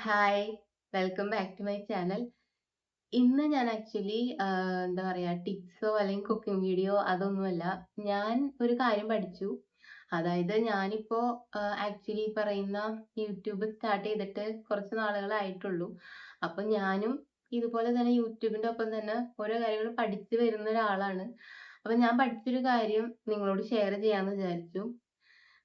Hi, welcome back to my channel. ഇന്ന് ഞാൻ actually എന്താ പറയാ ടിപ്സോ അല്ലെങ്കിൽ കുക്കിംഗ് വീഡിയോ അതൊന്നുമല്ല. ഞാൻ ഒരു കാര്യം പഠിച്ചു. അതായത് ഞാനിപ്പോ ആക്ച്വലി പറയുന്ന യൂട്യൂബ് സ്റ്റാർട്ട് ചെയ്തിട്ട് കുറച്ച് നാളുകളായിട്ടുള്ളൂ. അപ്പൊ ഞാനും ഇതുപോലെ തന്നെ യൂട്യൂബിന്റെ ഒപ്പം തന്നെ ഓരോ കാര്യങ്ങൾ പഠിച്ചു വരുന്ന ഒരാളാണ്. അപ്പൊ ഞാൻ പഠിച്ചൊരു കാര്യം നിങ്ങളോട് ഷെയർ ചെയ്യാന്ന് വിചാരിച്ചു.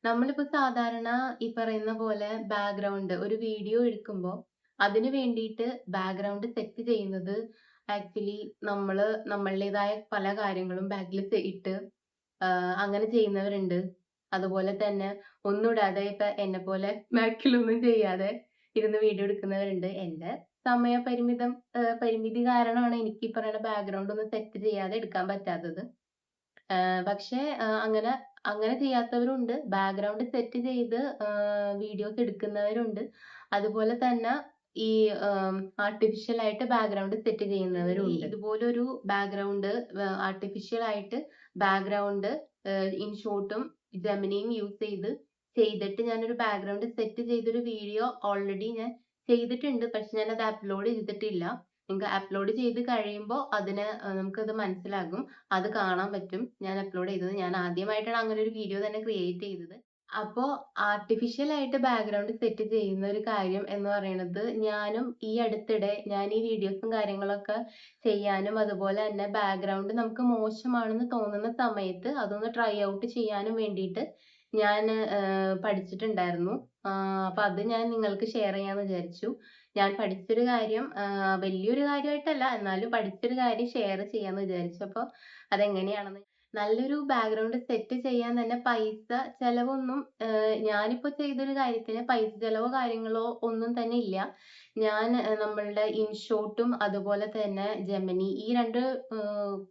നമ്മളിപ്പോ സാധാരണ ഈ പറയുന്ന പോലെ ബാക്ക്ഗ്രൗണ്ട് ഒരു വീഡിയോ എടുക്കുമ്പോൾ അതിന് വേണ്ടിയിട്ട് ബാക്ക്ഗ്രൗണ്ട് സെറ്റ് ചെയ്യുന്നത് ആക്ച്വലി നമ്മളുടേതായ പല കാര്യങ്ങളും ബാക്കിൽ ഇട്ട് അങ്ങനെ ചെയ്യുന്നവരുണ്ട്. അതുപോലെ തന്നെ ഒന്നുമിടാതെ ഇപ്പൊ എന്നെ പോലെ ബാക്കിലൊന്നും ചെയ്യാതെ ഇരുന്ന് വീഡിയോ എടുക്കുന്നവരുണ്ട്. എന്റെ പരിമിതി കാരണമാണ് എനിക്ക് ഈ പറയുന്ന ബാക്ക്ഗ്രൗണ്ട് ഒന്നും സെറ്റ് ചെയ്യാതെ എടുക്കാൻ പറ്റാത്തത്. പക്ഷേ അങ്ങനെ അങ്ങനെ ചെയ്യാത്തവരുണ്ട്. ബാക്ക്ഗ്രൗണ്ട് സെറ്റ് ചെയ്ത് വീഡിയോസ് എടുക്കുന്നവരുണ്ട്. അതുപോലെ തന്നെ ഈ ആർട്ടിഫിഷ്യൽ ആയിട്ട് ബാക്ക്ഗ്രൗണ്ട് സെറ്റ് ചെയ്യുന്നവരുണ്ട്. ഇതുപോലൊരു ബാക്ക്ഗ്രൗണ്ട് ആർട്ടിഫിഷ്യൽ ആയിട്ട് ബാക്ക്ഗ്രൗണ്ട് ഇൻഷോട്ടും ജെമിനിയും യൂസ് ചെയ്തിട്ട് ഞാനൊരു ബാക്ക്ഗ്രൗണ്ട് സെറ്റ് ചെയ്തൊരു വീഡിയോ ഓൾറെഡി ഞാൻ ചെയ്തിട്ടുണ്ട്. പക്ഷെ ഞാനത് അപ്ലോഡ് ചെയ്തിട്ടില്ല. നിങ്ങൾക്ക് അപ്ലോഡ് ചെയ്ത് കഴിയുമ്പോൾ നമുക്കത് മനസ്സിലാകും. അത് കാണാൻ പറ്റും. ഞാൻ അപ്ലോഡ് ചെയ്തത്. ഞാൻ ആദ്യമായിട്ടാണ് അങ്ങനെ ഒരു വീഡിയോ തന്നെ ക്രിയേറ്റ് ചെയ്തത്. അപ്പോ ആർട്ടിഫിഷ്യൽ ആയിട്ട് ബാക്ക്ഗ്രൗണ്ട് സെറ്റ് ചെയ്യുന്ന ഒരു കാര്യം എന്ന് പറയുന്നത് ഞാനും ഈ അടുത്തിടെ ഞാൻ ഈ വീഡിയോസും കാര്യങ്ങളൊക്കെ ചെയ്യാനും അതുപോലെ തന്നെ ബാക്ക്ഗ്രൗണ്ട് നമുക്ക് മോശമാണെന്ന് തോന്നുന്ന സമയത്ത് അതൊന്ന് ട്രൈ ഔട്ട് ചെയ്യാനും വേണ്ടിയിട്ട് ഞാൻ പഠിച്ചിട്ടുണ്ടായിരുന്നു. അപ്പൊ അത് ഞാൻ നിങ്ങൾക്ക് ഷെയർ ചെയ്യാന്ന് വിചാരിച്ചു. ഞാൻ പഠിച്ചൊരു കാര്യം വലിയൊരു കാര്യമായിട്ടല്ല, എന്നാലും പഠിച്ചൊരു കാര്യം ഷെയർ ചെയ്യാന്ന് വിചാരിച്ചു. അപ്പൊ അതെങ്ങനെയാണെന്ന് നല്ലൊരു ബാക്ക്ഗ്രൗണ്ട് സെറ്റ് ചെയ്യാൻ തന്നെ പൈസ ചെലവൊന്നും ഞാനിപ്പോ ചെയ്തൊരു കാര്യത്തിന് പൈസ ചെലവോ കാര്യങ്ങളോ ഒന്നും തന്നെ ഇല്ല. ഞാൻ നമ്മളുടെ ഇൻഷോട്ടും അതുപോലെ തന്നെ ജെമിനി ഈ രണ്ട്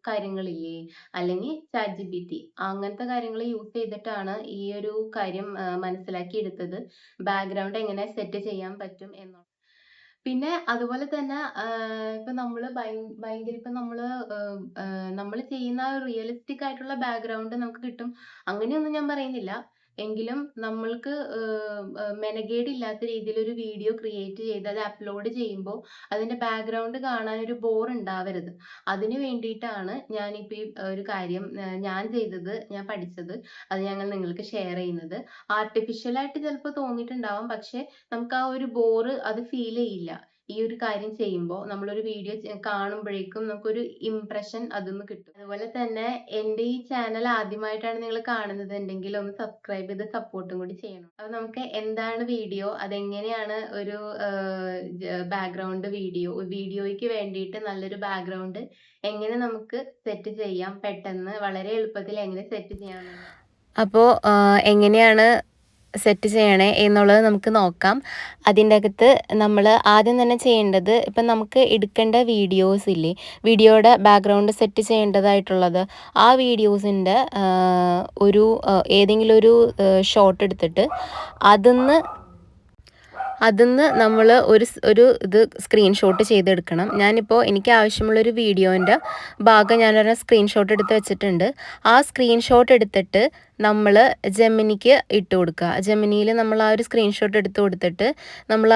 കാര്യങ്ങളില്ലേ, അല്ലെങ്കിൽ ChatGPT അങ്ങനത്തെ കാര്യങ്ങൾ യൂസ് ചെയ്തിട്ടാണ് ഈ ഒരു കാര്യം മനസ്സിലാക്കി എടുത്തത്. ബാക്ക്ഗ്രൗണ്ട് എങ്ങനെ സെറ്റ് ചെയ്യാൻ പറ്റും എന്നുള്ളത്. പിന്നെ അതുപോലെ തന്നെ ഇപ്പൊ നമ്മള് ഭയങ്കര ഇപ്പൊ നമ്മള് ചെയ്യുന്ന ആ റിയലിസ്റ്റിക് ആയിട്ടുള്ള ബാക്ക്ഗ്രൗണ്ട് നമുക്ക് കിട്ടും. അങ്ങനെയൊന്നും ഞാൻ പറയുന്നില്ല. എങ്കിലും നമ്മൾക്ക് മെനക്കേടില്ലാത്ത രീതിയിൽ ഒരു വീഡിയോ ക്രിയേറ്റ് ചെയ്ത് അത് അപ്ലോഡ് ചെയ്യുമ്പോൾ അതിന്റെ ബാക്ക്ഗ്രൗണ്ട് കാണാൻ ഒരു ബോർ ഉണ്ടാവരുത്. അതിന് വേണ്ടിയിട്ടാണ് ഞാനിപ്പോ ഈ ഒരു കാര്യം ഞാൻ പഠിച്ചത്. അത് ഞങ്ങൾ നിങ്ങൾക്ക് ഷെയർ ചെയ്യുന്നത്. ആർട്ടിഫിഷ്യൽ ആയിട്ട് ചിലപ്പോൾ തോന്നിയിട്ടുണ്ടാവാം. പക്ഷെ നമുക്ക് ആ ഒരു ബോറ് അത് ഫീൽ ചെയ്യില്ല. ഈ ഒരു കാര്യം ചെയ്യുമ്പോൾ നമ്മളൊരു വീഡിയോ കാണുമ്പോഴേക്കും നമുക്കൊരു ഇംപ്രഷൻ അതിന്ന് കിട്ടും. അതുപോലെ തന്നെ എൻ്റെ ഈ ചാനൽ ആദ്യമായിട്ടാണ് നിങ്ങൾ കാണുന്നതുണ്ടെങ്കിൽ ഒന്ന് സബ്സ്ക്രൈബ് ചെയ്ത് സപ്പോർട്ടും കൂടി ചെയ്യണം. അപ്പൊ നമുക്ക് എന്താണ് വീഡിയോ, അതെങ്ങനെയാണ് ഒരു ബാക്ക്ഗ്രൗണ്ട് വീഡിയോയ്ക്ക് വേണ്ടിയിട്ട് നല്ലൊരു ബാക്ക്ഗ്രൗണ്ട് എങ്ങനെ നമുക്ക് സെറ്റ് ചെയ്യാം, പെട്ടെന്ന് വളരെ എളുപ്പത്തിൽ എങ്ങനെ സെറ്റ് ചെയ്യാം. അപ്പോൾ എങ്ങനെയാണ് സെറ്റ് ചെയ്യണേ എന്നുള്ളത് നമുക്ക് നോക്കാം. അതിൻ്റെ അകത്ത് നമ്മൾ ആദ്യം തന്നെ ചെയ്യേണ്ടത്, ഇപ്പം നമുക്ക് എടുക്കേണ്ട വീഡിയോസ് ഇല്ലേ, വീഡിയോയുടെ ബാക്ക്ഗ്രൗണ്ട് സെറ്റ് ചെയ്യേണ്ടതായിട്ടുള്ളത്, ആ വീഡിയോസിൻ്റെ ഏതെങ്കിലും ഒരു ഷോട്ട് എടുത്തിട്ട് അതിന്ന് നമ്മൾ ഒരു ഇത് സ്ക്രീൻഷോട്ട് ചെയ്തെടുക്കണം. ഞാനിപ്പോൾ എനിക്ക് ആവശ്യമുള്ളൊരു വീഡിയോൻ്റെ ഭാഗം ഞാനൊരു സ്ക്രീൻഷോട്ട് എടുത്ത് വെച്ചിട്ടുണ്ട്. ആ സ്ക്രീൻഷോട്ട് എടുത്തിട്ട് നമ്മൾ ജെമിനിക്ക് ഇട്ട് കൊടുക്കുക. ജെമിനിയിൽ നമ്മൾ ആ ഒരു സ്ക്രീൻഷോട്ട് എടുത്ത് കൊടുത്തിട്ട് നമ്മൾ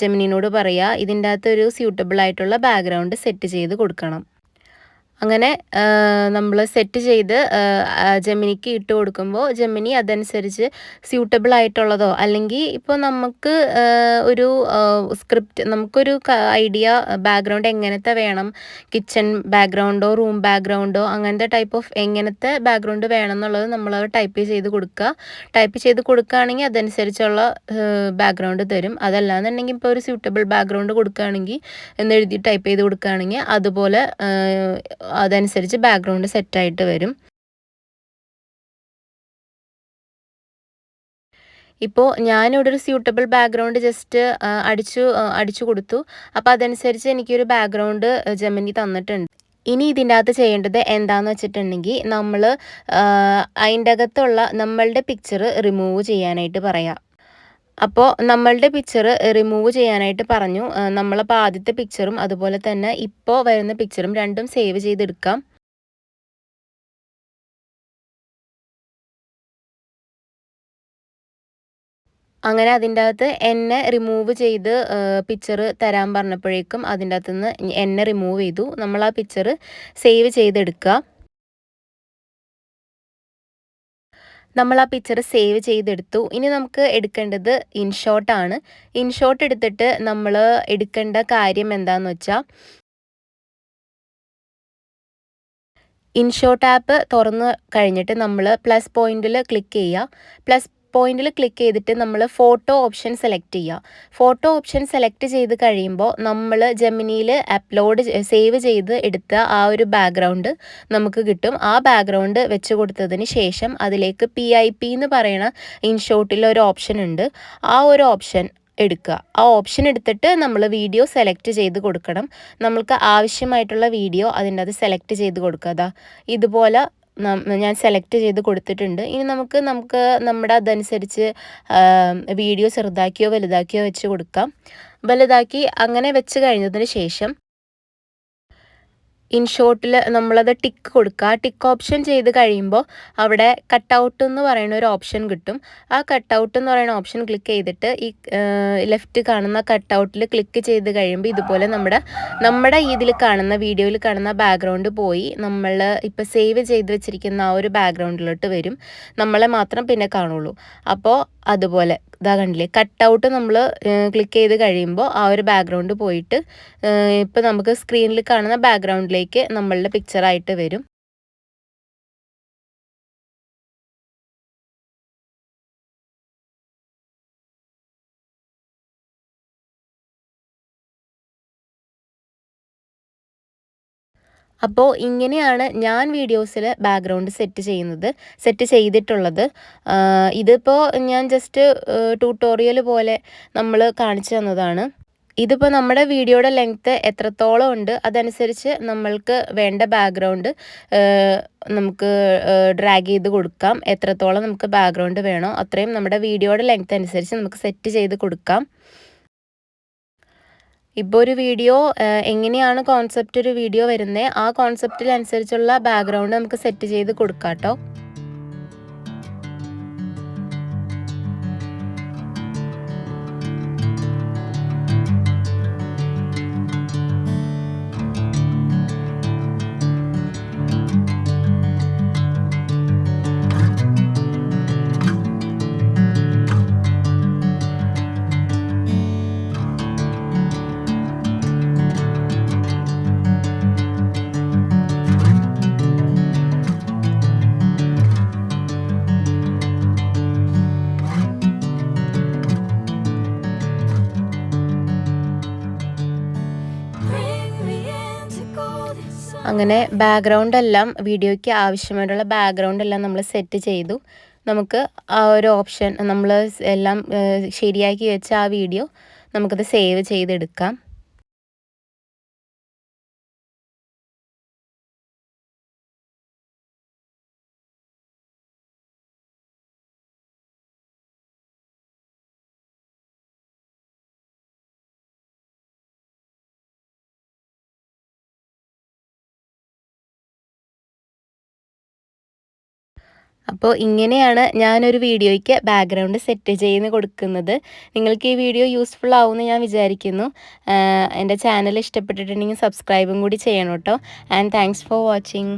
ജെമിനിനോട് പറയുക ഇതിൻ്റെ അകത്തൊരു സ്യൂട്ടബിൾ ആയിട്ടുള്ള ബാക്ക്ഗ്രൗണ്ട് സെറ്റ് ചെയ്ത് കൊടുക്കണം. അങ്ങനെ നമ്മൾ സെറ്റ് ചെയ്ത് ജെമിനിക്ക് ഇട്ട് കൊടുക്കുമ്പോൾ ജെമിനി അതനുസരിച്ച് സ്യൂട്ടബിൾ ആയിട്ടുള്ളതോ, അല്ലെങ്കിൽ ഇപ്പോൾ നമുക്ക് ഒരു നമുക്കൊരു ഐഡിയ ബാക്ക്ഗ്രൗണ്ട് എങ്ങനത്തെ വേണം, കിച്ചൺ ബാക്ക്ഗ്രൗണ്ടോ റൂം ബാക്ക്ഗ്രൗണ്ടോ അങ്ങനത്തെ ടൈപ്പ് ഓഫ് എങ്ങനത്തെ ബാക്ക്ഗ്രൗണ്ട് വേണം എന്നുള്ളത് നമ്മൾ ടൈപ്പ് ചെയ്ത് കൊടുക്കുകയാണെങ്കിൽ അതനുസരിച്ചുള്ള ബാക്ക്ഗ്രൗണ്ട് തരും. അതല്ലാന്നുണ്ടെങ്കിൽ ഇപ്പോൾ ഒരു സ്യൂട്ടബിൾ ബാക്ക്ഗ്രൗണ്ട് കൊടുക്കുകയാണെങ്കിൽ എന്നെഴുതി ടൈപ്പ് ചെയ്ത് കൊടുക്കുകയാണെങ്കിൽ അതുപോലെ അതനുസരിച്ച് ബാക്ക്ഗ്രൗണ്ട് സെറ്റായിട്ട് വരും. ഇപ്പോൾ ഞാനിവിടെ ഒരു സ്യൂട്ടബിൾ ബാക്ക്ഗ്രൗണ്ട് ജസ്റ്റ് അടിച്ചു കൊടുത്തു. അപ്പോൾ അതനുസരിച്ച് എനിക്കൊരു ബാക്ക്ഗ്രൗണ്ട് ജെമിനി തന്നിട്ടുണ്ട്. ഇനി ഇതിൻ്റെ അകത്ത് ചെയ്യേണ്ടത് എന്താണെന്ന് വെച്ചിട്ടുണ്ടെങ്കിൽ നമ്മൾ അതിൻ്റെ അകത്തുള്ള നമ്മളുടെ പിക്ചർ റിമൂവ് ചെയ്യാനായിട്ട് പറയാം. അപ്പോൾ നമ്മളുടെ പിക്ചർ റിമൂവ് ചെയ്യാനായിട്ട് പറഞ്ഞു. നമ്മളപ്പോൾ ആദ്യത്തെ പിക്ചറും അതുപോലെ തന്നെ ഇപ്പോൾ വരുന്ന പിക്ചറും രണ്ടും സേവ് ചെയ്തെടുക്കാം. അങ്ങനെ അതിൻ്റെ അകത്ത് എന്നെ റിമൂവ് ചെയ്ത് പിക്ചർ തരാൻ പറഞ്ഞപ്പോഴേക്കും അതിൻ്റെ അകത്ത് നിന്ന് എന്നെ റിമൂവ് ചെയ്തു. നമ്മൾ ആ പിക്ചർ സേവ് ചെയ്തെടുക്കുക. നമ്മൾ ആ പിക്ചർ സേവ് ചെയ്തെടുത്തു. ഇനി നമുക്ക് എടുക്കേണ്ടത് ഇൻഷോട്ടാണ്. ഇൻഷോട്ട് എടുത്തിട്ട് നമ്മൾ എടുക്കേണ്ട കാര്യം എന്താണെന്ന് വെച്ചാൽ, ഇൻഷോട്ട് ആപ്പ് തുറന്ന് കഴിഞ്ഞിട്ട് നമ്മൾ പ്ലസ് പോയിന്റിൽ ക്ലിക്ക് ചെയ്യുക. പ്ലസ് പോയിന്റിൽ ക്ലിക്ക് ചെയ്തിട്ട് നമ്മൾ ഫോട്ടോ ഓപ്ഷൻ സെലക്ട് ചെയ്യുക. ഫോട്ടോ ഓപ്ഷൻ സെലക്ട് ചെയ്ത് കഴിയുമ്പോൾ നമ്മൾ ജെമിനിയിൽ സേവ് ചെയ്ത് എടുത്ത ആ ഒരു ബാക്ക്ഗ്രൗണ്ട് നമുക്ക് കിട്ടും. ആ ബാക്ക്ഗ്രൗണ്ട് വെച്ച് കൊടുത്തതിന് ശേഷം അതിലേക്ക് PIP എന്ന് പറയുന്ന ഇൻഷോട്ടിൽ ഒരു ഓപ്ഷൻ ഉണ്ട്. ആ ഒരു ഓപ്ഷൻ എടുക്കുക. ആ ഓപ്ഷൻ എടുത്തിട്ട് നമ്മൾ വീഡിയോ സെലക്ട് ചെയ്ത് കൊടുക്കണം. നമ്മൾക്ക് ആവശ്യമായിട്ടുള്ള വീഡിയോ അതിൻ്റെ അത് സെലക്ട് ചെയ്ത് കൊടുക്കുക. ഇതുപോലെ ഞാൻ സെലക്ട് ചെയ്ത് കൊടുത്തിട്ടുണ്ട്. ഇനി നമുക്ക് നമ്മുടെ അതനുസരിച്ച് വീഡിയോ ചെറുതാക്കിയോ വലുതാക്കിയോ വെച്ച് കൊടുക്കാം. വലുതാക്കി അങ്ങനെ വെച്ച് കഴിഞ്ഞതിന് ശേഷം ഇൻഷോട്ടിൽ നമ്മളത് ടിക്ക് കൊടുക്കുക. ടിക്ക് ഓപ്ഷൻ ചെയ്ത് കഴിയുമ്പോൾ അവിടെ കട്ടൗട്ട് എന്ന് പറയുന്ന ഒരു ഓപ്ഷൻ കിട്ടും. ആ കട്ടൗട്ട് എന്ന് പറയുന്ന ഓപ്ഷൻ ക്ലിക്ക് ചെയ്തിട്ട് ഈ ലെഫ്റ്റ് കാണുന്ന കട്ടൗട്ടിൽ ക്ലിക്ക് ചെയ്ത് കഴിയുമ്പോൾ ഇതുപോലെ നമ്മുടെ ഇതിൽ കാണുന്ന വീഡിയോയിൽ കാണുന്ന ബാക്ക്ഗ്രൗണ്ട് പോയി നമ്മൾ ഇപ്പോൾ സേവ് ചെയ്ത് വെച്ചിരിക്കുന്ന ആ ഒരു ബാക്ക്ഗ്രൗണ്ടിലോട്ട് വരും. നമ്മളെ മാത്രം പിന്നെ കാണുള്ളൂ. അപ്പോൾ അതുപോലെ ഇതാ കണ്ടില്ലേ, കട്ടൗട്ട് നമ്മൾ ക്ലിക്ക് ചെയ്ത് കഴിയുമ്പോൾ ആ ഒരു ബാക്ക്ഗ്രൗണ്ട് പോയിട്ട് ഇപ്പോൾ നമുക്ക് സ്ക്രീനിൽ കാണുന്ന ബാക്ക്ഗ്രൗണ്ടിലേക്ക് നമ്മളുടെ പിക്ചറായിട്ട് വരും. അപ്പോൾ ഇങ്ങനെയാണ് ഞാൻ വീഡിയോസിൽ ബാക്ക്ഗ്രൗണ്ട് സെറ്റ് ചെയ്തിട്ടുള്ളത്. ഇതിപ്പോൾ ഞാൻ ജസ്റ്റ് ട്യൂട്ടോറിയൽ പോലെ നമ്മൾ കാണിച്ചു തന്നതാണ്. ഇതിപ്പോൾ നമ്മുടെ വീഡിയോയുടെ ലെങ്ത്ത് എത്രത്തോളം ഉണ്ട് അതനുസരിച്ച് നമ്മൾക്ക് വേണ്ട ബാക്ക്ഗ്രൗണ്ട് നമുക്ക് ഡ്രാഗ് ചെയ്ത് കൊടുക്കാം. എത്രത്തോളം നമുക്ക് ബാക്ക്ഗ്രൗണ്ട് വേണോ അത്രയും നമ്മുടെ വീഡിയോയുടെ ലെങ്ത്ത് അനുസരിച്ച് നമുക്ക് സെറ്റ് ചെയ്ത് കൊടുക്കാം. ഇപ്പോൾ ഒരു വീഡിയോ എങ്ങനെയാണ് കോൺസെപ്റ്റ് ഒരു വീഡിയോ വരുന്നത് ആ കോൺസെപ്റ്റിനനുസരിച്ചുള്ള ബാക്ക്ഗ്രൗണ്ട് നമുക്ക് സെറ്റ് ചെയ്ത് കൊടുക്കാം കേട്ടോ. അങ്ങനെ ബാക്ക്ഗ്രൗണ്ട് എല്ലാം വീഡിയോയ്ക്ക് ആവശ്യമായിട്ടുള്ള ബാക്ക്ഗ്രൗണ്ട് എല്ലാം നമ്മൾ സെറ്റ് ചെയ്തു. നമുക്ക് ആ ഒരു ഓപ്ഷൻ നമ്മൾ എല്ലാം ശരിയാക്കി വെച്ച ആ വീഡിയോ നമുക്കത് സേവ് ചെയ്തെടുക്കാം. അപ്പോൾ ഇങ്ങനെയാണ് ഞാനൊരു വീഡിയോയ്ക്ക് ബാക്ക്ഗ്രൗണ്ട് സെറ്റ് ചെയ്ത് കൊടുക്കുന്നത്. നിങ്ങൾക്ക് ഈ വീഡിയോ യൂസ്ഫുൾ ആവുമെന്ന് ഞാൻ വിചാരിക്കുന്നു. എൻ്റെ ചാനൽ ഇഷ്ടപ്പെട്ടിട്ടുണ്ടെങ്കിൽ സബ്സ്ക്രൈബും കൂടി ചെയ്യണം കേട്ടോ. And thanks for watching.